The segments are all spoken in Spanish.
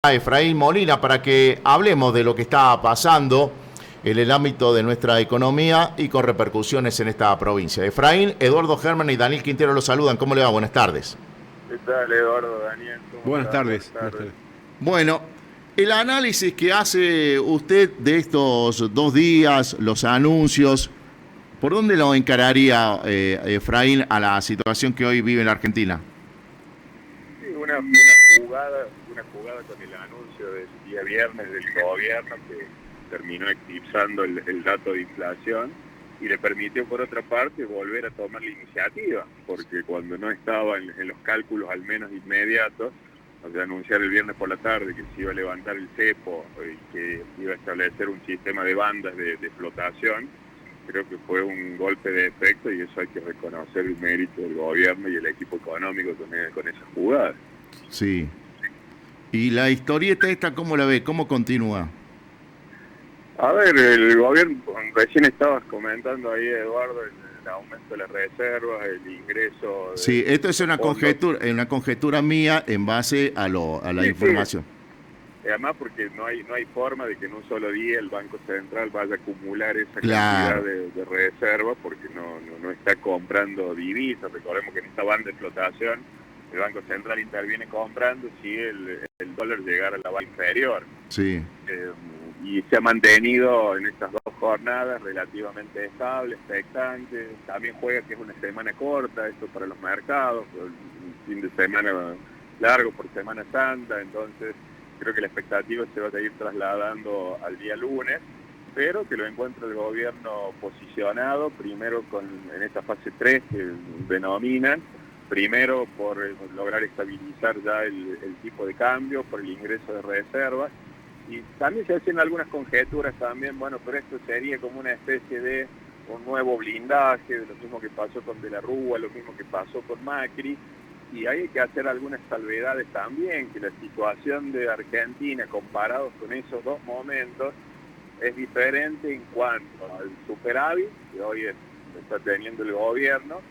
a Efraín Molina para que hablemos de lo que está pasando en el ámbito de nuestra economía y con repercusiones en esta provincia. Efraín, Eduardo Germán y Daniel Quintero los saludan. ¿Cómo le va? Buenas tardes. ¿Qué tal, Eduardo, Daniel? ¿Cómo Buenas estás? Buenas tardes. Buenas tardes. tardes. Bueno, el análisis que hace usted de estos 2 días, los anuncios, ¿por dónde lo encararía, Efraín, a la situación que hoy vive en la Argentina? Sí, una jugada con el anuncio del día viernes del gobierno que terminó eclipsando el dato de inflación y le permitió, por otra parte, volver a tomar la iniciativa, porque cuando no estaba en los cálculos al menos inmediatos, o sea, anunciar el viernes por la tarde que se iba a levantar el cepo y que iba a establecer un sistema de bandas de flotación, creo que fue un golpe de efecto y eso hay que reconocer el mérito del gobierno y el equipo económico con esa jugada. Sí. ¿Y la historieta esta cómo la ve? ¿Cómo continúa? A ver, el gobierno, recién estabas comentando ahí, Eduardo, el aumento de las reservas, el ingreso Sí, esto es de fondos. una conjetura mía en base a la Sí, sí. información. Además, porque no hay forma de que en un solo día el Banco Central vaya a acumular esa cantidad Claro, de reservas, porque no está comprando divisas. Recordemos que en esta banda de flotación el Banco Central interviene comprando si el dólar llegara a la banda inferior. sí, Y se ha mantenido en estas 2 jornadas relativamente estable, expectante. También juega que es una semana corta, esto para los mercados, un fin de semana largo por Semana Santa, entonces creo que la expectativa se va a seguir trasladando al día lunes, pero que lo encuentra el gobierno posicionado, primero en esta fase 3 que denominan, primero por lograr estabilizar ya el tipo de cambio, por el ingreso de reservas, y también se hacen algunas conjeturas también, bueno, pero esto sería como una especie de un nuevo blindaje, de lo mismo que pasó con De la Rúa, lo mismo que pasó con Macri, y hay que hacer algunas salvedades también, que la situación de Argentina comparados con esos dos momentos es diferente en cuanto al superávit, que hoy está teniendo el gobierno,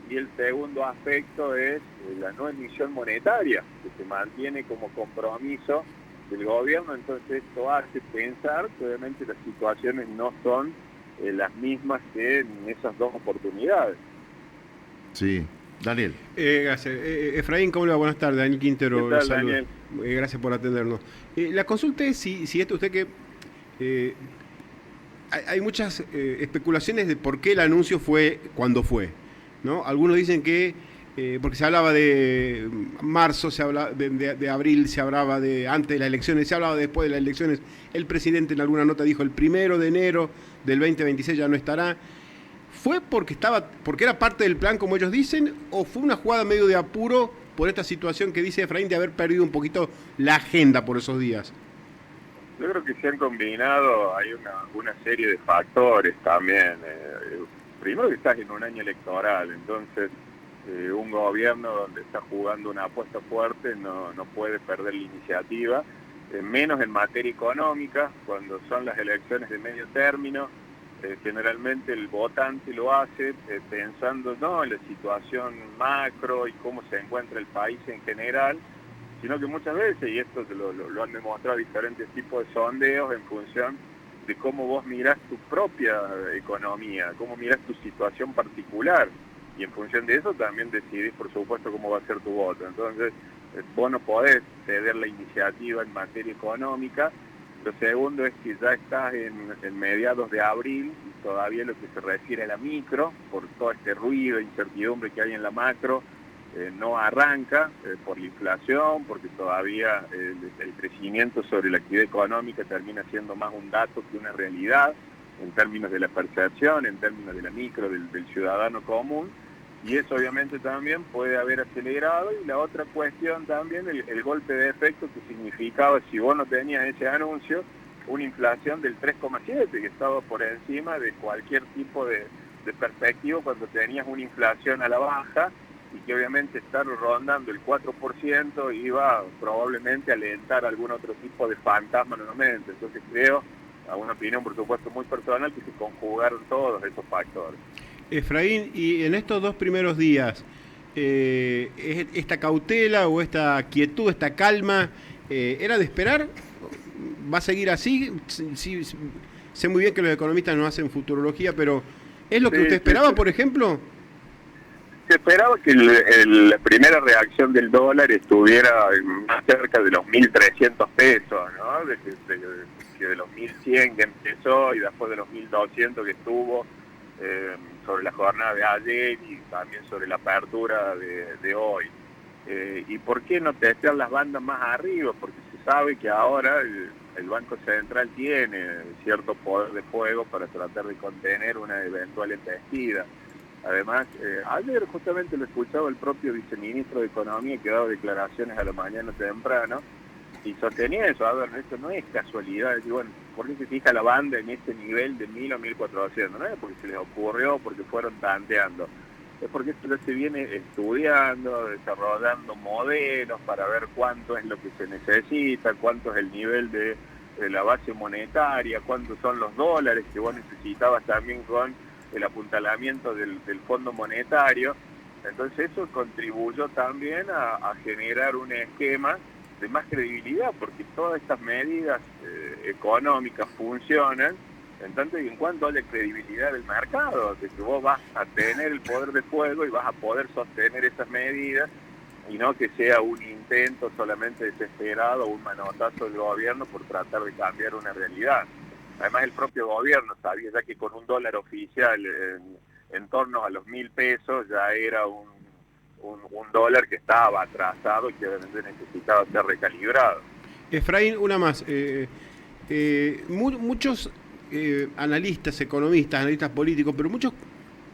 y el segundo aspecto es la no emisión monetaria, que se mantiene como compromiso del gobierno. Entonces esto hace pensar que obviamente las situaciones no son las mismas que en esas dos oportunidades. sí. Daniel. Gracias. Efraín, ¿cómo le va? Buenas tardes. Daniel ¿Qué Quintero lo tal, saluda. Daniel? Gracias por atendernos. La consulta es si esto usted que... hay muchas especulaciones de por qué el anuncio fue cuando fue, ¿no? Algunos dicen que porque se hablaba de marzo, se hablaba de abril, se hablaba de antes de las elecciones, se hablaba después de las elecciones. El presidente en alguna nota dijo el 1 de enero del 2026 ya no estará. ¿Fue porque era parte del plan, como ellos dicen, o fue una jugada medio de apuro por esta situación que dice Efraín de haber perdido un poquito la agenda por esos días? Yo creo que se han combinado, hay una serie de factores también. Primero que estás en un año electoral, entonces un gobierno donde está jugando una apuesta fuerte no puede perder la iniciativa, menos en materia económica, cuando son las elecciones de medio término. Generalmente el votante lo hace pensando no en la situación macro y cómo se encuentra el país en general, sino que muchas veces, y esto lo han demostrado diferentes tipos de sondeos, en función de cómo vos mirás tu propia economía, cómo mirás tu situación particular, y en función de eso también decidís, por supuesto, cómo va a ser tu voto. Entonces, vos no podés ceder la iniciativa en materia económica. Lo segundo es que ya estás en mediados de abril y todavía lo que se refiere a la micro, por todo este ruido, incertidumbre que hay en la macro, no arranca por la inflación, porque todavía el crecimiento sobre la actividad económica termina siendo más un dato que una realidad, en términos de la percepción, en términos de la micro, del ciudadano común, y eso obviamente también puede haber acelerado. Y la otra cuestión también, el golpe de efecto que significaba, si vos no tenías ese anuncio, una inflación del 3,7, que estaba por encima de cualquier tipo de perspectiva cuando tenías una inflación a la baja, y que obviamente estar rondando el 4% iba probablemente a alentar algún otro tipo de fantasma nuevamente. Entonces creo, a una opinión por supuesto muy personal, que se conjugaron todos esos factores. Efraín, y en estos 2 primeros días, esta cautela o esta quietud, esta calma, ¿era de esperar? ¿Va a seguir así? Sí, sé muy bien que los economistas no hacen futurología, pero ¿es lo que usted esperaba, por ejemplo? Se esperaba que la primera reacción del dólar estuviera más cerca de los 1.300 pesos, ¿no? De los 1.100 que empezó y después de los 1.200 que estuvo sobre la jornada de ayer y también sobre la apertura de hoy. ¿Y por qué no testear las bandas más arriba? Porque se sabe que ahora el Banco Central tiene cierto poder de fuego para tratar de contener una eventual embestida. Además, ayer justamente lo escuchaba el propio viceministro de Economía que daba declaraciones a la mañana temprano y sostenía eso. A ver, esto no es casualidad. Y bueno, ¿por qué se fija la banda en este nivel de 1.000 o 1.400? No es porque se les ocurrió, porque fueron tanteando. Es porque esto se viene estudiando, desarrollando modelos para ver cuánto es lo que se necesita, cuánto es el nivel de la base monetaria, cuántos son los dólares que vos necesitabas también con el apuntalamiento del Fondo Monetario. Entonces eso contribuyó también a generar un esquema de más credibilidad, porque todas estas medidas económicas funcionan en tanto y en cuanto haya credibilidad del mercado, de que vos vas a tener el poder de fuego y vas a poder sostener esas medidas y no que sea un intento solamente desesperado o un manotazo del gobierno por tratar de cambiar una realidad. Además el propio gobierno sabía ya que con un dólar oficial en torno a los 1.000 pesos ya era un dólar que estaba atrasado y que obviamente necesitaba ser recalibrado. Efraín, una más. Muchos analistas, economistas, analistas políticos, pero muchos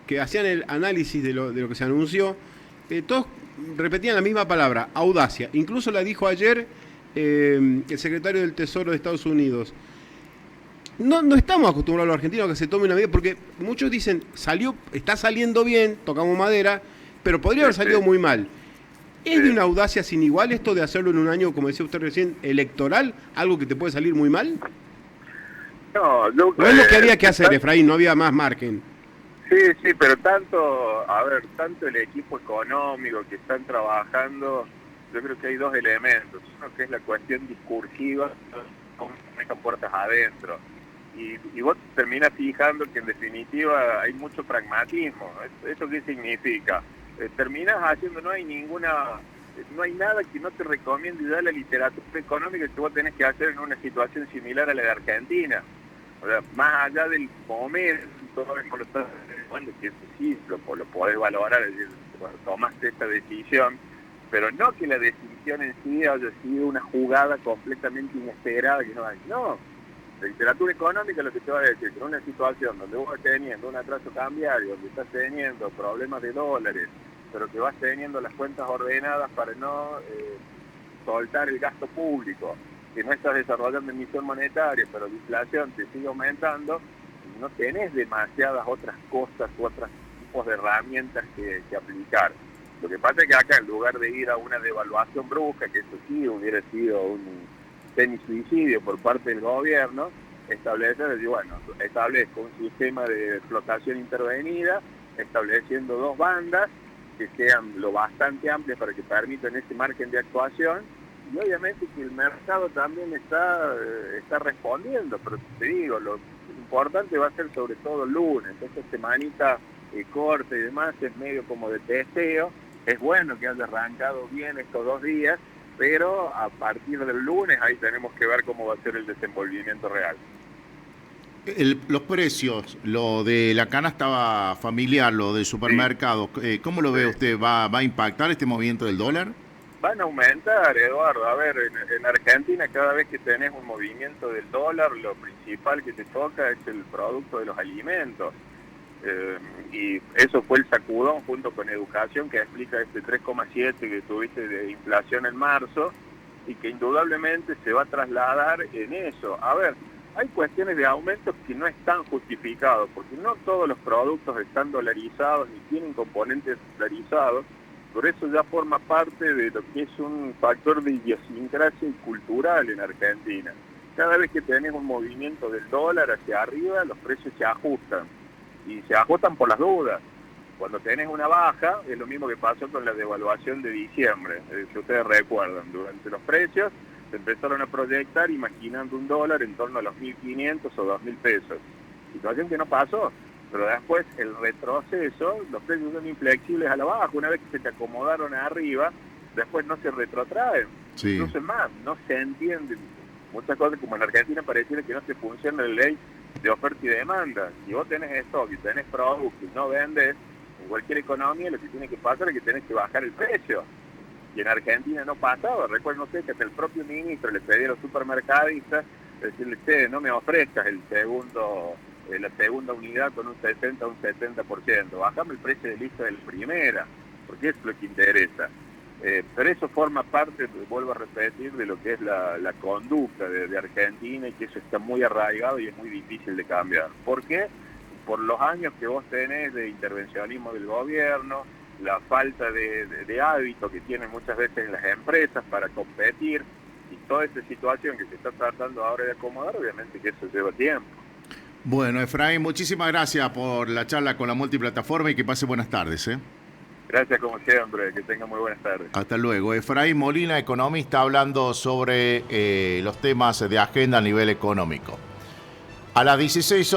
que hacían el análisis de lo que se anunció, todos repetían la misma palabra, audacia. Incluso la dijo ayer el secretario del Tesoro de Estados Unidos. No estamos acostumbrados los argentinos a que se tome una medida, porque muchos dicen, está saliendo bien, tocamos madera, pero podría haber salido muy mal. ¿Es de una audacia sin igual esto de hacerlo en un año, como decía usted recién, electoral, algo que te puede salir muy mal? No, es lo que había que hacer, Efraín, no había más margen. Sí, pero tanto el equipo económico que están trabajando, yo creo que hay dos elementos. Uno que es la cuestión discursiva, cómo se dejan puertas adentro. Y vos terminás fijando que en definitiva hay mucho pragmatismo. ¿Eso qué significa? Terminás haciendo, no hay nada que no te recomiende ya la literatura económica que vos tenés que hacer en una situación similar a la de Argentina. O sea, más allá del momento, bueno, que eso sí lo podés valorar, es decir, cuando tomaste esta decisión, pero no que la decisión en sí haya sido una jugada completamente inesperada, que no. La literatura económica lo que te va a decir, que en una situación donde vos estás teniendo un atraso cambiario, donde estás teniendo problemas de dólares, pero que vas teniendo las cuentas ordenadas para no soltar el gasto público, que no estás desarrollando emisión monetaria, pero la inflación te sigue aumentando, no tenés demasiadas otras cosas u otros tipos de herramientas que aplicar. Lo que pasa es que acá, en lugar de ir a una devaluación brusca, que eso sí hubiera sido un semisuicidio por parte del gobierno, establezco un sistema de flotación intervenida, estableciendo dos bandas que sean lo bastante amplias para que permitan ese margen de actuación, y obviamente que el mercado también está respondiendo, pero te digo, lo importante va a ser sobre todo el lunes, esta semanita corta y demás es medio como de testeo. Es bueno que haya arrancado bien estos 2 días, pero a partir del lunes ahí tenemos que ver cómo va a ser el desenvolvimiento real. Los precios, lo de la canasta familiar, lo del supermercado, ¿cómo lo ve usted? ¿Va a impactar este movimiento del dólar? Van a aumentar, Eduardo. A ver, en Argentina cada vez que tenés un movimiento del dólar, lo principal que te toca es el producto de los alimentos. Y eso fue el sacudón junto con educación que explica este 3,7 que tuviste de inflación en marzo y que indudablemente se va a trasladar en eso. A ver, hay cuestiones de aumentos que no están justificados, porque no todos los productos están dolarizados ni tienen componentes dolarizados, por eso ya forma parte de lo que es un factor de idiosincrasia y cultural en Argentina. Cada vez que tenés un movimiento del dólar hacia arriba, los precios se ajustan. Y se ajustan por las dudas. Cuando tenés una baja, es lo mismo que pasó con la devaluación de diciembre, si ustedes recuerdan, durante los precios se empezaron a proyectar imaginando un dólar en torno a los 1.500 o 2.000 pesos. Situación que no pasó, pero después el retroceso, los precios son inflexibles a la baja. Una vez que se te acomodaron arriba, después no se retrotraen. Sí. Incluso es más, no se entienden muchas cosas, como en Argentina pareciera que no se funciona la ley de oferta y demanda. Si vos tenés stock y tenés producto y no vendes, en cualquier economía lo que tiene que pasar es que tenés que bajar el precio. Y en Argentina no pasaba. Recuerdo que hasta el propio ministro le pedía a los supermercadistas decirle, che, no me ofrezcas la segunda unidad con un 60 o un 70%. Bajame el precio de lista de la primera, porque eso es lo que interesa. Pero eso forma parte, vuelvo a repetir, de lo que es la conducta de Argentina, y que eso está muy arraigado y es muy difícil de cambiar. ¿Por qué? Por los años que vos tenés de intervencionismo del gobierno, la falta de hábito que tienen muchas veces las empresas para competir, y toda esta situación que se está tratando ahora de acomodar, obviamente que eso lleva tiempo. Bueno, Efraín, muchísimas gracias por la charla con la multiplataforma y que pase buenas tardes. Gracias como siempre, que tengan muy buenas tardes. Hasta luego. Efraín Molina, economista, hablando sobre los temas de agenda a nivel económico. A las 16